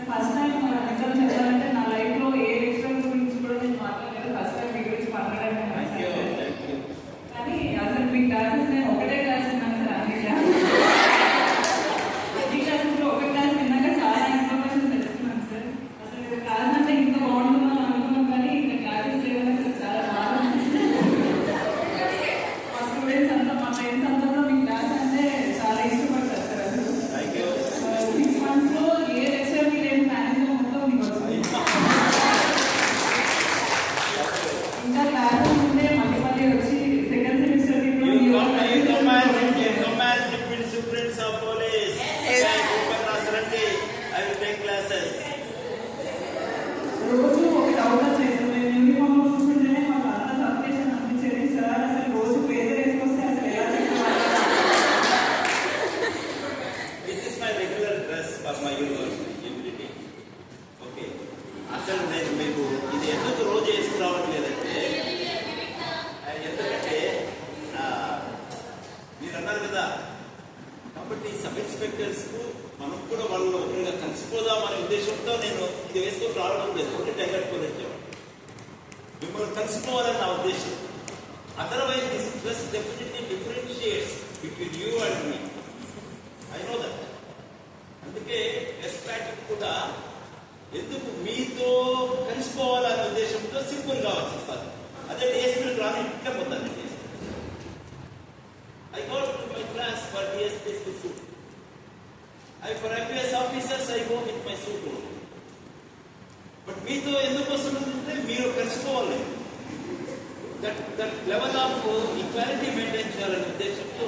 First time నిజం చెప్పాలంటే నా లైఫ్ లో ఏ రెస్టారెంట్ గురించి కూడా నేను మాట్లాడలేదు. ఫస్ట్ టైం మీ గురించి మాట్లాడాను. కానీ అసలు మీ క్లాసెస్ నేను ఒకటే క్లాస్ విన్నాను సార్. అన్ని క్లాసెస్ లో ఒక క్లాస్ విన్నాక చాలా ఇన్ఫర్మేషన్ తెలుసుకున్నాను సార్. అసలు క్లాస్ అంటే ఇంత బాగుంటుందని అనుకున్నాం, కానీ ఇంకా క్లాసెస్ లేదని అసలు చాలా బాగా మా స్టూడెంట్స్ అంతా మా ఫ్రెండ్స్ అంతా కూడా మీ క్లాస్ అంటే చాలా ఇష్టపడతారు సార్. అసలు 6 months లో ఏ లెక్చర్ మీ లేని మేనేజ్ మొత్తం మీకు వస్తుంది. ఇంకా క్లాస్ ఉంటే మళ్ళీ మళ్ళీ వచ్చి సెకండ్ సెమిస్టర్ రోజు ఒక డౌట్ వచ్చేది. నేను యూనిఫామ్ లో చూస్తుంటేనే మాకు అంత సబ్జెక్షన్ అనిపించేది సార్. అసలు రోజు పేరు వేసుకొస్తే అసలు ఎలా చెప్పాలి? అసలు నేను మీకు ఇది ఎందుకు రోజు వేసుకురావట్లేదంటే, ఎందుకంటే మీరు అన్నారు కదా, కాబట్టి సబ్ ఇన్స్పెక్టర్స్ కు మనం కూడా వాళ్ళు ఒకరిగా కలిసిపోదాం అనే ఉద్దేశంతో నేను ఇది వేసుకొని రావడం లేదు. ఒకటి టెంగట్టుకొని వచ్చాము, మిమ్మల్ని కలిసిపోవాలని నా ఉద్దేశం. Otherwise this dress definitely differentiates between you and me. I know that. అందుకే డ్రెస్ ప్యాటర్న్ కూడా ఎందుకు మీతో కలిసిపోవాలనే ఉద్దేశంతో సింపుల్ గా వచ్చేస్తారు. అదే డిఎస్పీ రాని ఇట్లా పోతాను. I go to my class for DSP suit. For IPS officers I go with my suit only. But మీతో ఎందుకు వస్తుందంటే మీరు కలిసిపోవాలి. That level of equality maintain చేయాలనే ఉద్దేశంతో